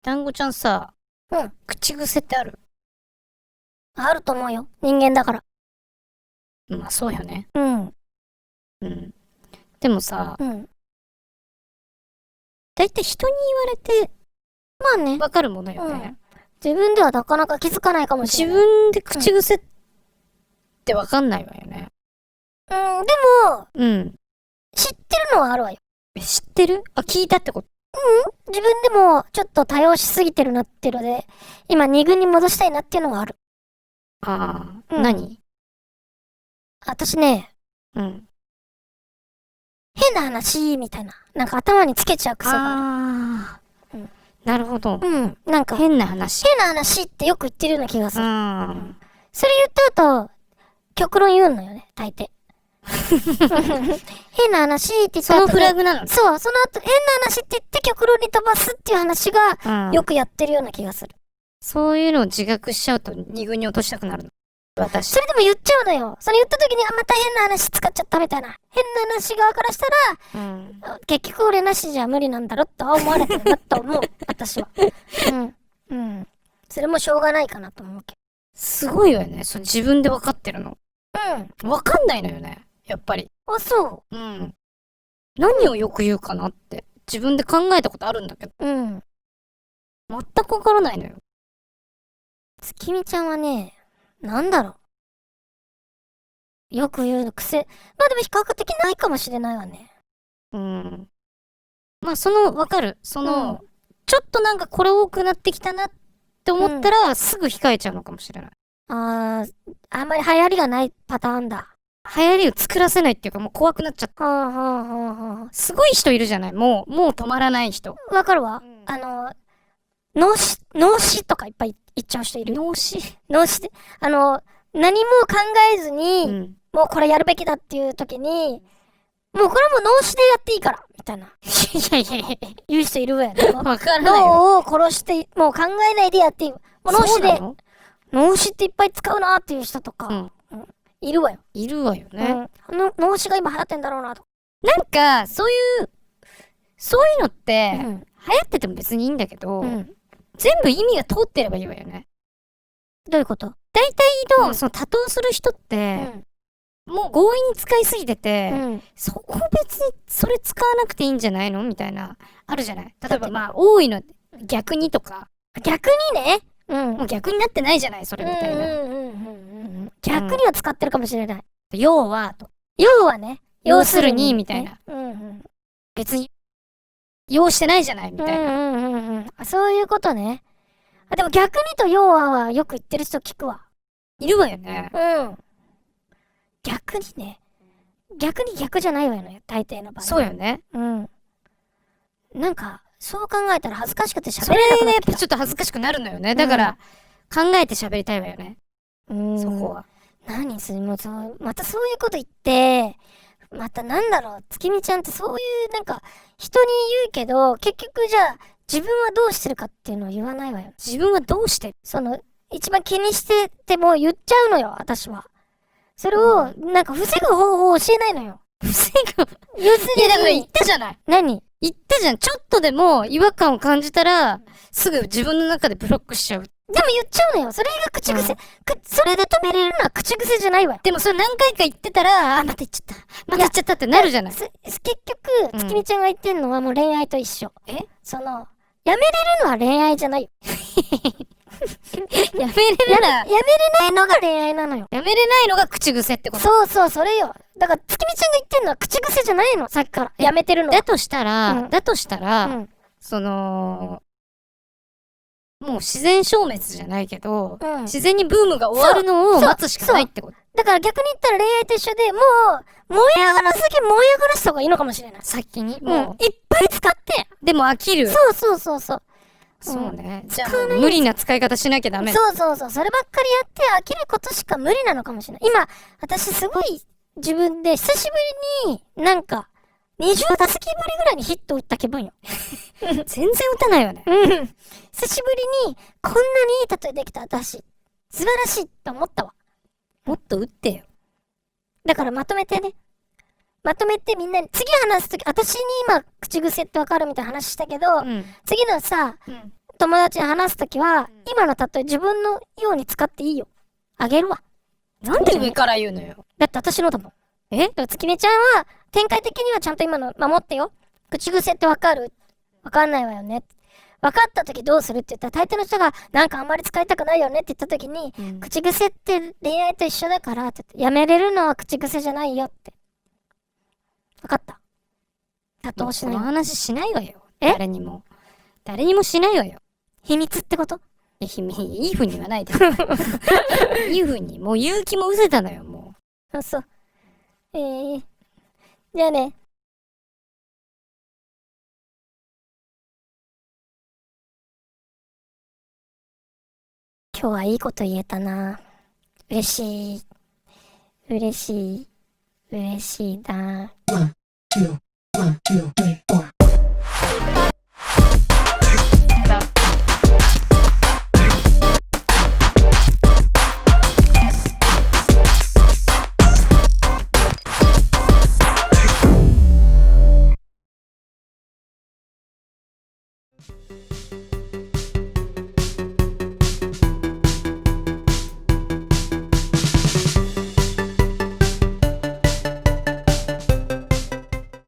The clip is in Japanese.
団子ちゃんさ、うん。口癖ってある？あると思うよ。人間だから。まあそうよね。うん。うん。でもさ、うん。だいたい人に言われてまあね。わかるものようん。ね。自分ではなかなか気づかないかもし自れない。分で口癖ってわかんないわよね。うん、でも、うん。知ってるのはあるわよ。知ってる？あ、聞いたってこと？自分でもちょっと多用しすぎてるなっていうので、今二軍に戻したいなっていうのがある。ああ、うん。何？私ね、うん。変な話みたいな。なんか頭につけちゃう癖がある。ああ、うんなるほど。うん。なんか、変な話。変な話ってよく言ってるような気がすうる。ん。それ言った後、極論言うのよね、大抵。変な話って言った後、そのフラグなのね。そう、その後、変な話って言って極論に飛ばすっていう話が、うん。よくやってるような気がする。そういうのを自覚しちゃうと二軍に落としたくなるの。私。それでも言っちゃうのよ。それ言った時に、あ、また変な話使っちゃったみたいな。変な話側からしたうん。ら、結局俺なしじゃ無理なんだろとは思われてるなと思う、私は。うん。うん。それもしょうがないかなと思うけすごいよね。それ自分でわかってるの。ど。うん。わかんないのよね。やっぱり。あ、そうん。何をよく言うかなって自分で考えたことあるんだけど、う。うん。全くわからないのよ。月見ちゃんはね、なんだろう。よく言うの癖。まあでも比較的ないかもしれないわね。うん。まあ、わかる。うんちょっとなんかこれ多くなってきたなって思ったら、すぐ控えちゃうのかもしれない。あんまり流行りがないパターンだ。流行りを作らせないっていうか、もう怖くなっちゃった。はあはあはあはすごい人いるじゃない？もう止まらない人。あ。わかるわ。うん脳死とかいっぱい言っちゃう人いる。脳死。脳死で、何も考えずに、うん。もうこれやるべきだっていう時に、もうこれはもう脳死でやっていいから、みたいな。いやいやいやい言う人いるわよね。や、わからないよ。脳を殺して、もう考えないでやっていい。もう脳死で、そうなの？脳死っていっぱい使うなっていう人とか、うんいるわよ。いるわよね。脳死が今流行ってんだろうなとか。なんか、そういうのって、うん。流行ってても別にいいんだけど、うん全部意味が通ってればいいわよね。どういうこと？大体の、うんその多答する人っうて、ん。もう強引に使いすぎてて、うん。そこ別にそれ使わなくていいんじゃないのみたいな、あるじゃない。例えばまあ、多いの逆にとか、逆にね。うん。もう逆になってないじゃないそれみたいな。逆には使ってるかもしれない。要は、と要はね。要するにみたいな。うん別に、要してないじゃないみたいな。そういうことね。でも逆にと要はよく言ってる人聞くわ。いるわよね。うん。逆にね。逆に逆じゃないわよね。大抵の場合。そうよね。うん。なんか、そう考えたら恥ずかしくてそ喋れなれでやくなっきた。ってぱちょっと恥ずかしくなるのよね。だから、考えて喋りたいわよね。そこは。何するもうまたそういうこと言って、またなんだろう、月見ちゃんってそういうなんか人に言うけど、結局じゃあ自分はどうしてるかっていうのを言わないわよ。自分はどうして一番気にしてても言っちゃうのよ、私は。それを、なんか防ぐ方法を教えないのよ。防ぐ。要すいや、だからるに、言ったじゃない。何言ったじゃん。ちょっとでも違和感を感じたら、すぐ自分の中でブロックしちゃう。でも言っちゃうのよ。それが口癖。それで止めれるのは口癖じゃないわよ。でもそれ何回か言ってたら、あ、また言っちゃった。また言っちゃったってなるじゃない。結局、月見ちゃんが言ってんのはもう恋愛と一緒。えやめれるのは恋愛じゃないよ。やめれるな。やめれないのが恋愛なのよ。やめれないのが口癖ってこと。そうそう、それよ。だから、月見ちゃんが言ってんのは口癖じゃないの。さっきから。やめてるのは。だとしたら、うんもう自然消滅じゃないけど、うん自然にブームが終わるのを待つしかないってこと。だから逆に言ったら恋愛と一緒で、もう、燃え上がらすぎ燃え上がらした方がいいのかもしれない。先に。もう、いっぱい使って。でも飽きる。そうそうそうそう。そうね。じゃあ使わない無理な使い方しなきゃダメ。そうそうそう。そればっかりやって飽きることしか無理なのかもしれない。今、私すごい自分で久しぶりになんか、20打席ぶりぐらいにヒット打った気分よ。全然打たないよね。久しぶりに、こんなにいい例えできた私、素晴らしいって思ったわ。もっと打ってよ。だからまとめてね。まとめてみんなに、次話すとき、私に今、口癖ってわかるみたいな話したけど、うん。次のさ、友達に話すときは、今の例え自分のように使っていいよ。あげるわ。なんで上から言うのよ。だって私のだもん。えでも月見ちゃんは、展開的にはちゃんと今の守ってよ。口癖ってわかる？わかんないわよね。分かったときどうするって言ったら、大抵の人が、なんかあんまり使いたくないよねって言ったときに、口癖って恋愛と一緒だからって言って、やめれるのは口癖じゃないよって。分かった？妥当しない。この話しないわよ。え？誰にも。誰にもしないわよ。秘密ってこと？いい風に言わないで。いい風に。もう勇気も失せたのよ、もあ、そう。じゃあね。今日はいいこと言えたな。嬉しい。嬉しい。嬉しいな。